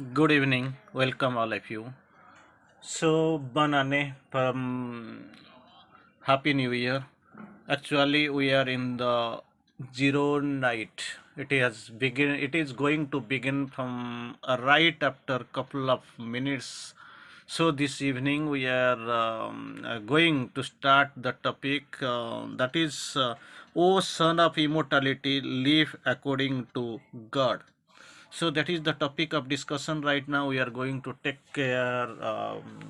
Good evening, welcome all of you. So, Banane from Happy New Year. Actually, we are in the zero night. It is going to begin from right after couple of minutes. So this evening we are going to start the topic that is, O Son of Immortality, live according to God. So that is the topic of discussion right now. We are going to take care,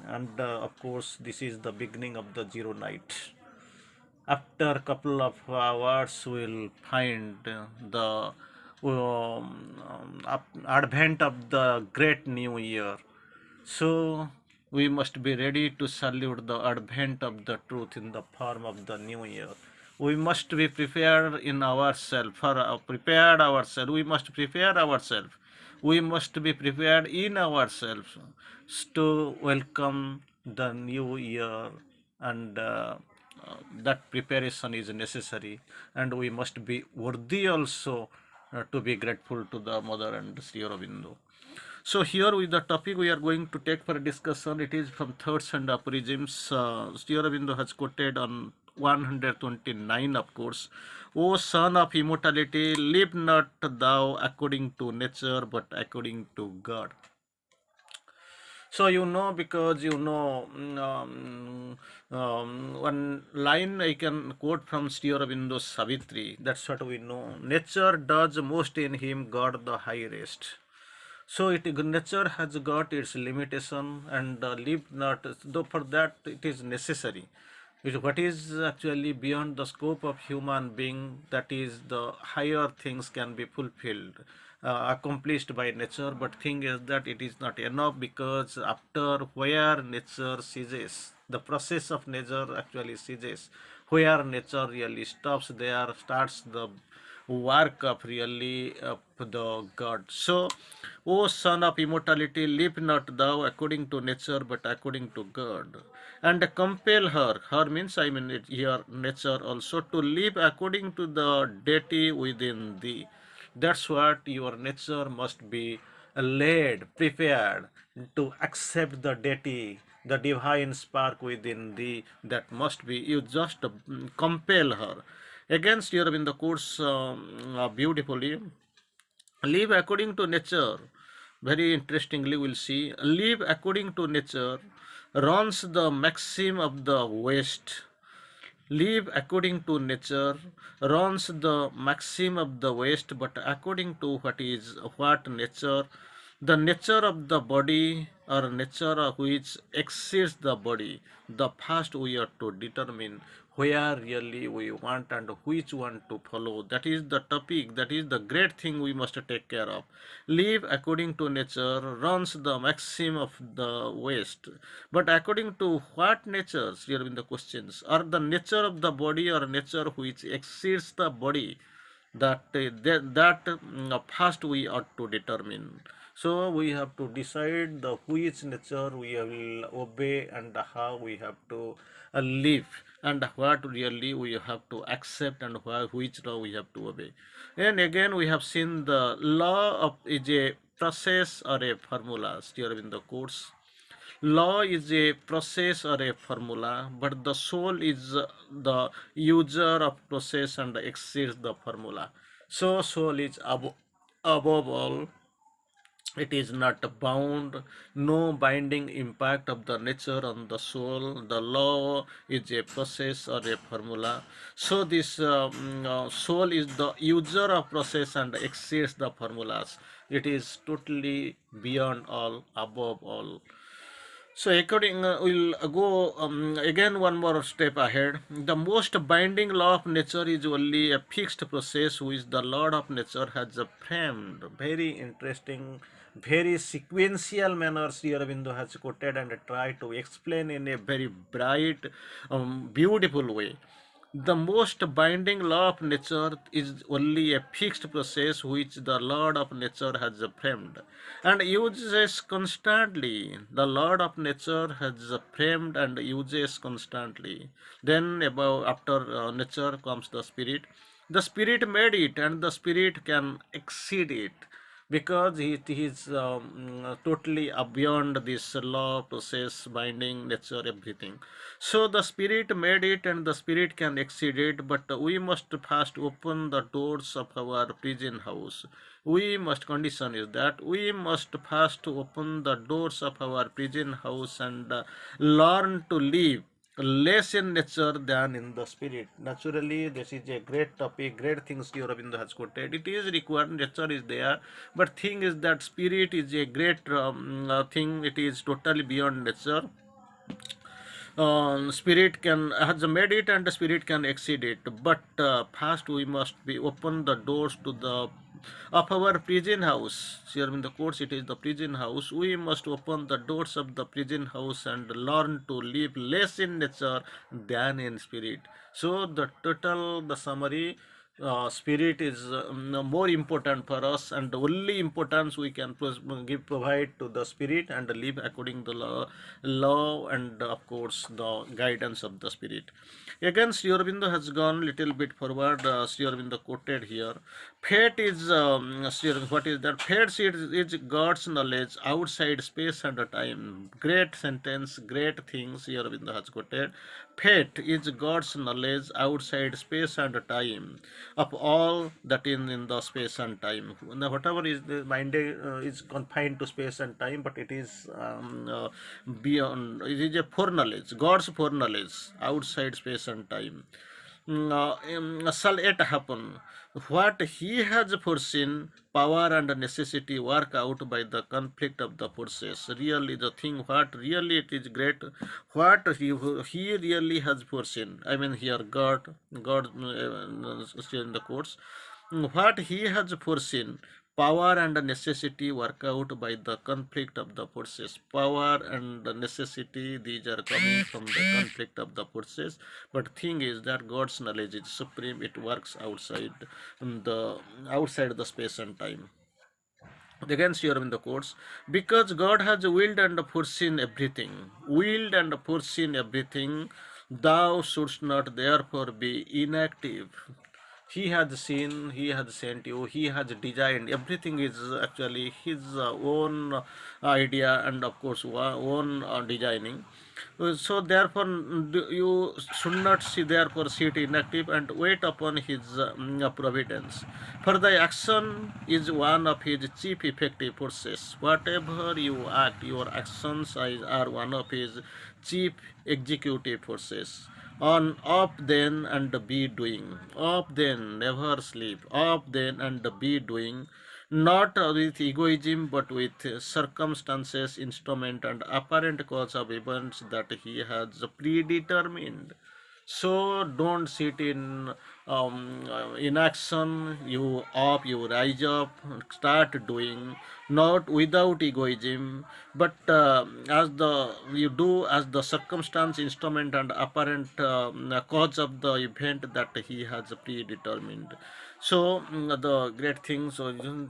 and of course, this is the beginning of the zero night. After a couple of hours, we'll find the advent of the great new year. So we must be ready to salute the advent of the truth in the form of the new year. We must be prepared in ourselves, prepared ourselves. We must prepare ourselves. We must be prepared in ourselves to welcome the new year, and that preparation is necessary, and we must be worthy also to be grateful to the Mother and Sri Aurobindo. So here with the topic we are going to take for discussion, it is from Third Sand Aphorisms. Sri Aurobindo has quoted on 129, of course. O son of immortality, live not thou according to nature, but according to God. So because one line I can quote from Sri Aurobindo's Savitri. That's what we know. Nature does most in him, God the highest. So nature has got its limitation, and live not. Though for that it is necessary. What is actually beyond the scope of human being, that is the higher things can be fulfilled, accomplished by nature. But thing is that it is not enough, because after where nature ceases, the process of nature actually ceases. Where nature really stops, there starts the work of really of the God. So, O son of immortality, live not thou according to nature, but according to God, and compel her. Her means, I mean, here nature also, to live according to the deity within thee. That's what your nature must be led, prepared to accept the deity, the divine spark within thee. That must be, you just compel her. Against your in the course beautifully, live according to nature. Very interestingly, we'll see, live according to nature runs the maxim of the West. Live according to nature runs the maxim of the West, but according to what nature, the nature of the body, or nature of which exceeds the body, the first we are to determine where really we want and which one to follow. That is the topic, that is the great thing we must take care of. Live according to nature runs the maxim of the West. But according to what natures, here in the questions, are the nature of the body or nature which exceeds the body, that first we ought to determine. So we have to decide the which nature we will obey, and how we have to live, and what really we have to accept, and which law we have to obey. And again we have seen the law of is a process or a formula here in the course. Law is a process or a formula, but the soul is the user of process and exceeds the formula. So soul is above all. It is not bound, no binding impact of the nature on the soul. The law is a process or a formula. So this soul is the user of process and exceeds the formulas. It is totally beyond all, above all. So according, we'll go again one more step ahead. The most binding law of nature is only a fixed process which the Lord of nature has framed. Very interesting, very sequential manner Sri Aurobindo has quoted and tried to explain in a very bright, beautiful way. The most binding law of nature is only a fixed process which the Lord of nature has framed and uses constantly. The Lord of nature has framed and uses constantly. Then above, after nature comes the spirit. The spirit made it, and the spirit can exceed it. because he is totally beyond this law, process, binding, nature, everything. So the spirit made it and the spirit can exceed it, but we must first open the doors of our prison house. We must condition is that we must first open the doors of our prison house and learn to live less in nature than in the spirit. Naturally, this is a great topic, great things Sri Aurobindo has quoted. It is required, nature is there, but thing is that spirit is a great thing. It is totally beyond nature. Spirit can has made it and the spirit can exceed it, but first we must be open the doors to the of our prison house. Here in the course it is the prison house. We must open the doors of the prison house and learn to live less in nature than in spirit. So the summary, spirit is more important for us, and the only importance we can provide to the spirit and live according to the law and of course the guidance of the spirit. Again, Sri Aurobindo has gone little bit forward. Sri Aurobindo quoted here, fate is what is that? Fate is God's knowledge outside space and time. Great sentence, great things Sri Aurobindo has quoted. Fate is God's knowledge outside space and time of all that in the space and time. Now, whatever is the mind is confined to space and time, but it is beyond. It is a foreknowledge, God's foreknowledge outside space and time. Shall it happen? What he has foreseen, power and necessity work out by the conflict of the forces. Really, the thing what really it is great, what he really has foreseen. I mean, here God still in the course. What he has foreseen, power and necessity work out by the conflict of the forces. Power and necessity, these are coming from the conflict of the forces. But thing is that God's knowledge is supreme. It works outside the space and time. Against your in the courts, because God has willed and foreseen everything. Willed and foreseen everything. Thou shouldst not therefore be inactive. He has seen, he has sent you, he has designed. Everything is actually his own idea and of course own designing. So therefore you should not see therefore sit inactive and wait upon his providence. For thy action is one of his chief effective forces. Whatever you act, your actions are one of his chief executive forces. On up then and be doing, up then never sleep, up then and be doing, not with egoism but with circumstances, instrument and apparent cause of events that he has predetermined. So don't sit in action. You rise up, start doing, not without egoism, but as the you do as the circumstance, instrument, and apparent cause of the event that he has predetermined. So the great thing, so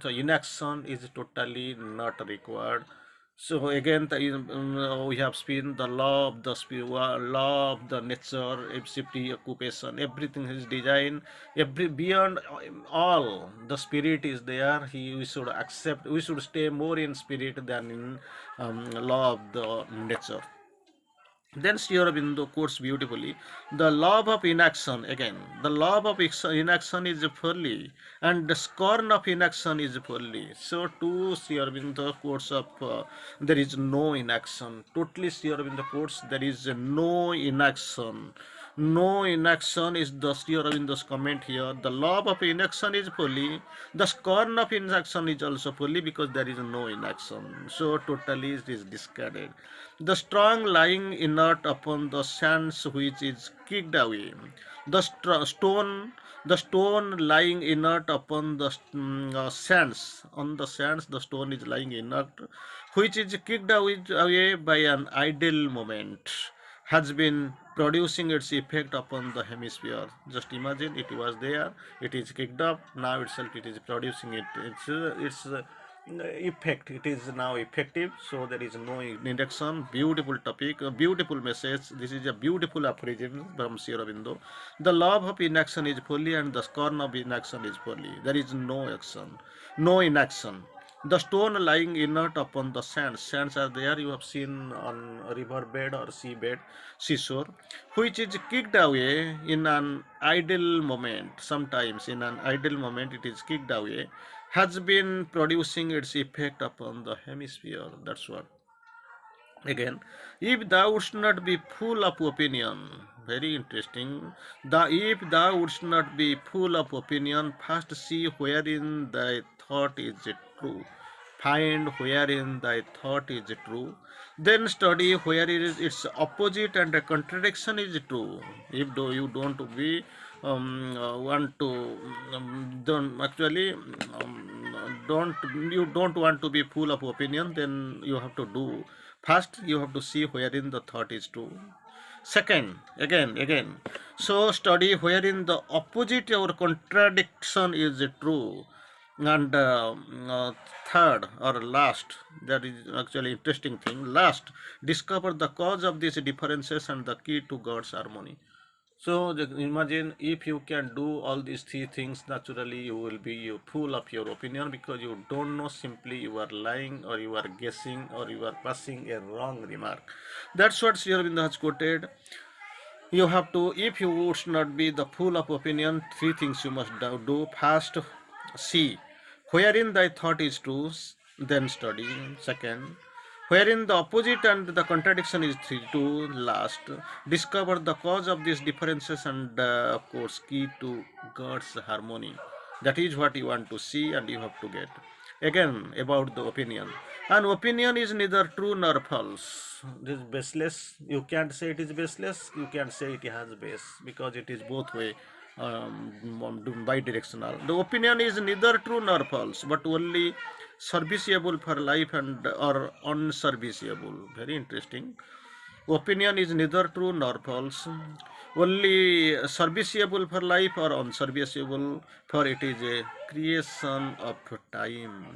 inaction is totally not required. So again, we have seen the law of the spirit, law of the nature, safety, occupation, everything is designed. Every beyond all, the spirit is there. We should accept. We should stay more in spirit than in law of the nature. Then Sri Aurobindo quotes beautifully, the love of inaction, again, the love of inaction is folly, and the scorn of inaction is folly. So, to Sri Aurobindo quotes of there is no inaction. Totally Sri Aurobindo quotes there is no inaction. No inaction is the Sri Aurobindo's comment here. The love of inaction is folly. The scorn of inaction is also folly because there is no inaction. So totally it is discarded. The strong lying inert upon the sands which is kicked away. The stone lying inert upon the sands. On the sands, the stone is lying inert, which is kicked away by an idle moment, has been producing its effect upon the hemisphere. Just imagine it was there, it is kicked up, now itself it is producing its effect. It is now effective, so there is no induction. Beautiful topic, a beautiful message. This is a beautiful aphorism from Sri Aurobindo. The love of inaction is folly and the scorn of inaction is folly. There is no action, no inaction. The stone lying inert upon the sands. Sands are there, you have seen on a river bed or seashore, which is kicked away in an idle moment. Sometimes in an idle moment it is kicked away, has been producing its effect upon the hemisphere. That's what. Again, if thou wouldst not be full of opinion, very interesting. If thou wouldst not be full of opinion, first see wherein thy thought is true. Find wherein thy thought is true. Then study where it is its opposite and a contradiction is true. If do you don't be want to don't actually don't want to be full of opinion, then you have to do. First, you have to see wherein the thought is true. Second, again. So study wherein the opposite or contradiction is true. And third or last, that is actually interesting thing. Last, discover the cause of these differences and the key to God's harmony. So imagine if you can do all these three things, naturally you will be full of your opinion, because you don't know, simply you are lying or you are guessing or you are passing a wrong remark. That's what Sri Aurobindo has quoted. You have to, if you would not be the full of opinion, three things you must do. First, see wherein thy thought is true, then study. Second, wherein the opposite and the contradiction is true, last, discover the cause of these differences and of course key to God's harmony. That is what you want to see and you have to get. Again, about the opinion. An opinion is neither true nor false. It is baseless. You can't say it is baseless. You can't say it has base, because it is both way, bidirectional. The opinion is neither true nor false, but only serviceable for life and or unserviceable. Very interesting. Opinion is neither true nor false, only serviceable for life or unserviceable, for it is a creation of time.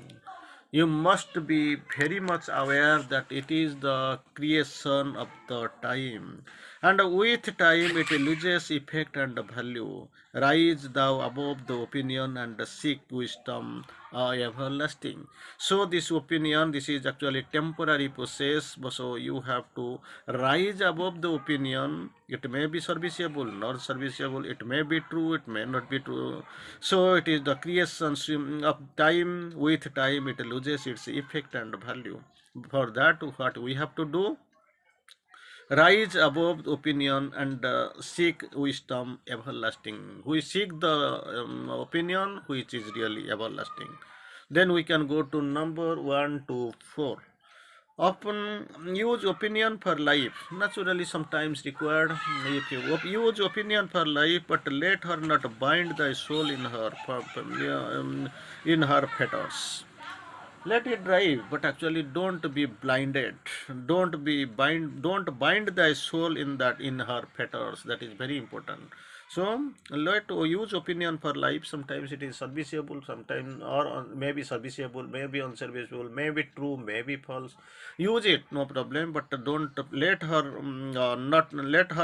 You must be very much aware that it is the creation of the time, and with time it loses effect and value. Rise thou above the opinion and seek wisdom everlasting. So this opinion, this is actually temporary process, so you have to rise above the opinion. It may be serviceable, not serviceable, it may be true, it may not be true. So it is the creation of time. With time it loses its effect and value. For that, what we have to do? Rise above opinion and seek wisdom everlasting. We seek the opinion which is really everlasting. Then we can go to number 1 to 4. Often use opinion for life. Naturally, sometimes required. If you use opinion for life, but let her not bind thy soul in her fetters. Let it drive, but actually don't be blinded. Don't bind thy soul in her fetters. That is very important. So let use opinion for life. Sometimes it is serviceable, sometimes or maybe serviceable, maybe unserviceable, maybe true, maybe false. Use it, no problem, but don't let her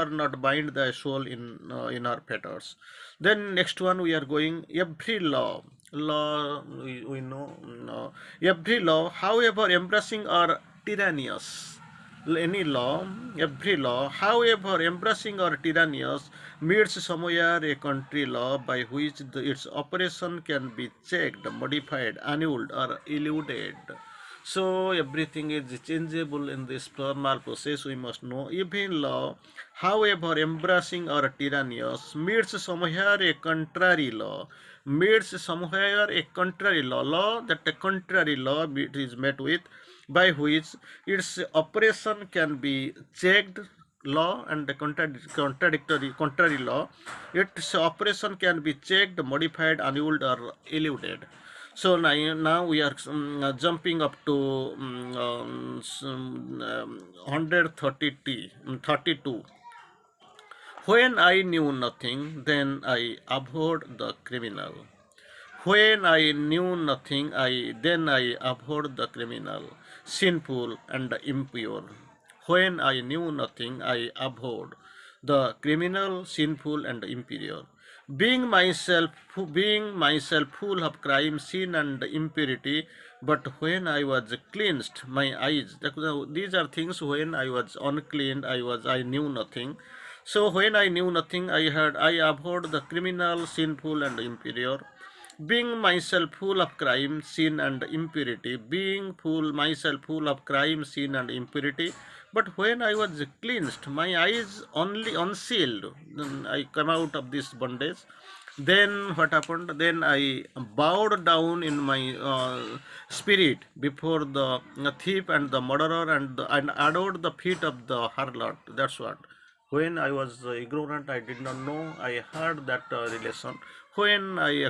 not bind thy soul in her fetters. Then next one we are going, every law we know, every law, however embracing or tyrannous. Any law, every law, however embracing or tyrannous, meets somewhere a country law by which its operation can be checked, modified, annulled, or eluded. So everything is changeable in this formal process, we must know. Even law, however embracing or tyrannous, meets somewhere a contrary law. Law that a contrary law is met with, by which its operation can be checked. Law and the contrary law, its operation can be checked, modified, annulled, or eluded. So now we are jumping up to 132. When I knew nothing, then I abhorred the criminal. When I knew nothing, then I abhorred the criminal, sinful and impure. When I knew nothing, I abhorred the criminal, sinful and impure. Being myself full of crime, sin and impurity, But when I was cleansed, my eyes, these are things when I was unclean, I knew nothing. So when I knew nothing, I abhorred the criminal, sinful, and impure. Being myself full of crime, sin, and impurity, being full myself full of crime, sin, and impurity. But when I was cleansed, my eyes only unsealed, then I come out of this bondage. Then what happened? Then I bowed down in my spirit before the thief and the murderer, and adored the feet of the harlot. That's what. When I was ignorant, I did not know. I heard that relation. When I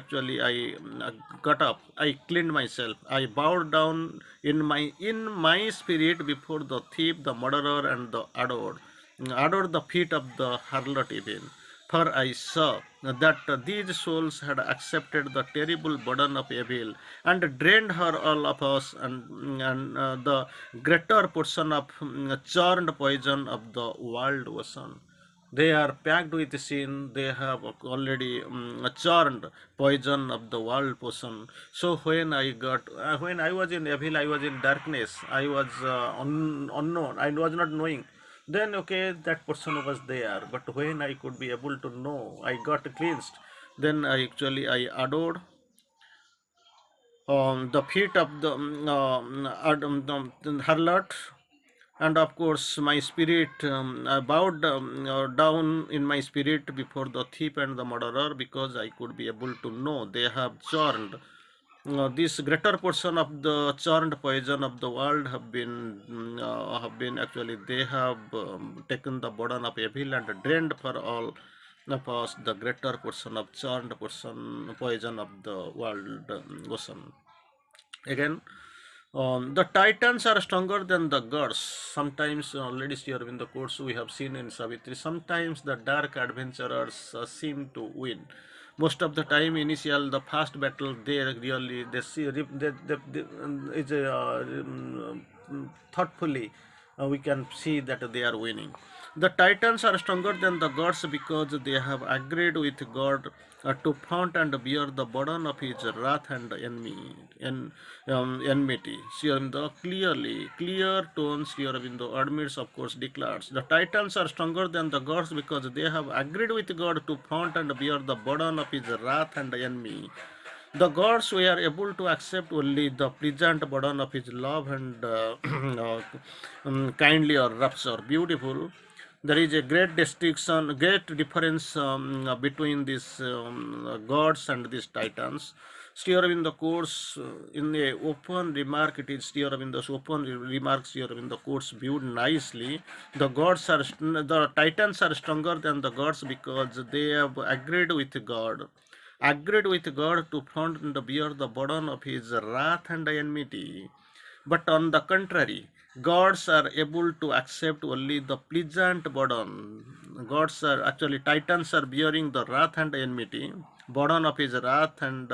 got up, I cleaned myself. I bowed down in my spirit before the thief, the murderer, and the adored the feet of the harlot even. For I saw that these souls had accepted the terrible burden of evil and drained her all of us, and the greater portion of churned poison of the world ocean. They are packed with sin. They have already churned poison of the world poison. So when I was in evil, I was in darkness. I was unknown. I was not knowing. Then okay, that person was there. But when I could be able to know, I got cleansed. Then I adored the feet of the harlot, and of course my spirit, I bowed down in my spirit before the thief and the murderer, because I could be able to know they have churned this greater portion of the churned poison of the world have been actually, they have taken the burden of evil and drained for all of us the greater portion of churned portion poison of the world ocean. Again, the titans are stronger than the gods. Sometimes, ladies here in the course we have seen in Savitri, sometimes the dark adventurers seem to win. Most of the time, the first battle, they really they see they is thoughtfully we can see that they are winning. The titans are stronger than the gods because they have agreed with God to front and bear the burden of his wrath and enmity. Sri Aurobindo clear tones, Sri Aurobindo admits, of course, declares the titans are stronger than the gods because they have agreed with God to front and bear the burden of his wrath and enemy. The gods were able to accept only the pleasant burden of his love and kindly or rapture. Beautiful. There is a great distinction, great difference between these gods and these titans. Sri Aurobindo course in a open remark, it is Sri Aurobindo's open remarks. Sri Aurobindo course viewed nicely. The titans are stronger than the gods because they have agreed with God to front and bear the burden of his wrath and enmity. But on the contrary, gods are able to accept only the pleasant burden. Titans are bearing the wrath and enmity, burden of his wrath and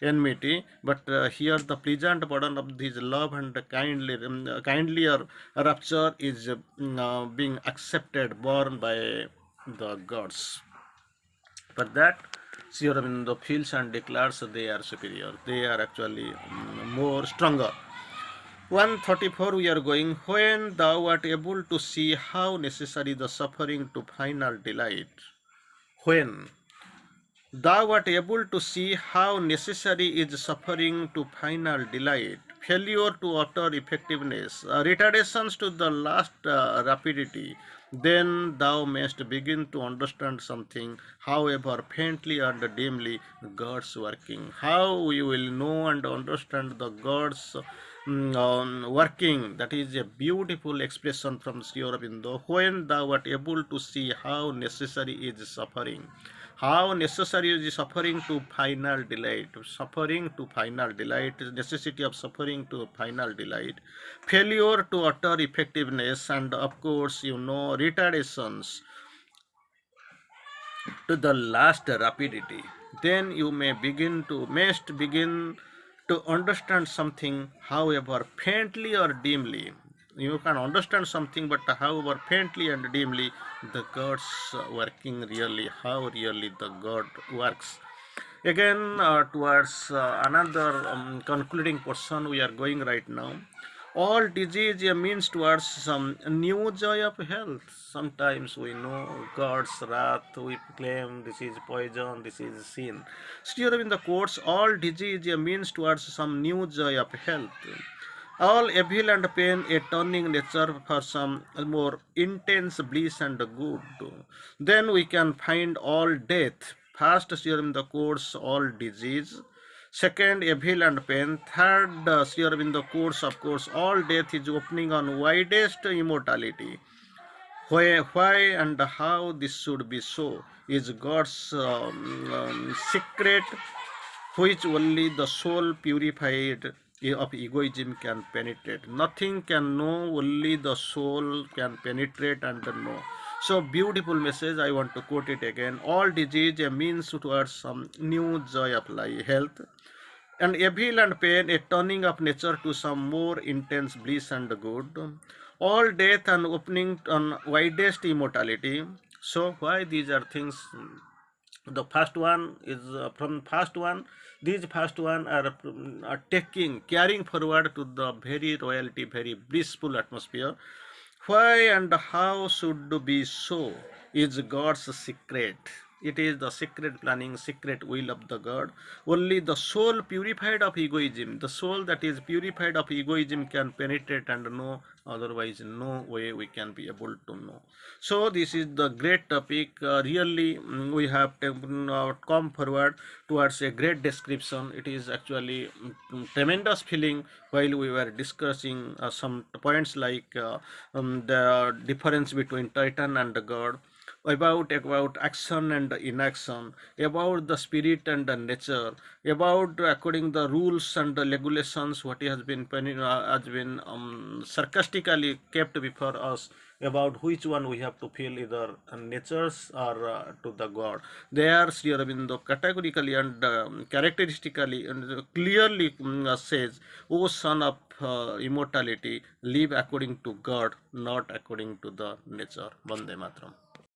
enmity. But here, the pleasant burden of his love and kindlier rapture is being accepted, borne by the gods. For that, Sri Aurobindo feels and declares they are superior. They are actually more stronger. 134 we are going. When thou art able to see how necessary the suffering to final delight. When thou art able to see how necessary is suffering to final delight, failure to utter effectiveness, retardations to the last rapidity, then thou mayst begin to understand something, however faintly and dimly, God's working. How you will know and understand the God's working. That is a beautiful expression from Sri Aurobindo. When thou art able to see how necessary is suffering, how necessary is suffering to final delight, necessity of suffering to final delight, failure to utter effectiveness, and of course, retardations to the last rapidity. Then you must begin to understand something, however faintly or dimly. You can understand something, but however faintly and dimly, the God's working really, how really the God works. Again, towards another concluding portion we are going right now. All disease means towards some new joy of health. Sometimes we know God's wrath, we claim this is poison, this is sin. Still in the courts, all disease means towards some new joy of health. All evil and pain a turning nature for some more intense bliss and good. Then we can find all death. First, in the course, all disease. Second, evil and pain. Third, in the course, of course, all death is opening on widest immortality. Why and how this should be so is God's secret, which only the soul purified of egoism can penetrate. Nothing can know, only the soul can penetrate and know. So beautiful message, I want to quote it again. All disease a means towards some new joy of life, health, and evil and pain a turning of nature to some more intense bliss and good. All death and opening on widest immortality. So why these are things? The first one is from first one. These first one are taking carrying forward to the very royalty, very blissful atmosphere. Why and how should be so is God's secret. It is the secret planning, secret will of the God. Only the soul purified of egoism, the soul that is purified of egoism can penetrate and know, otherwise no way we can be able to know. So this is the great topic. Really, we have come forward towards a great description. It is actually tremendous feeling while we were discussing some points like the difference between Titan and the God, about action and inaction, about the spirit and the nature, about according the rules and the regulations what has been sarcastically kept before us, about which one we have to feel, either natures or to the God. There Sri Aurobindo categorically and characteristically and clearly says, O son of immortality, live according to God, not according to the nature. Vande Matram.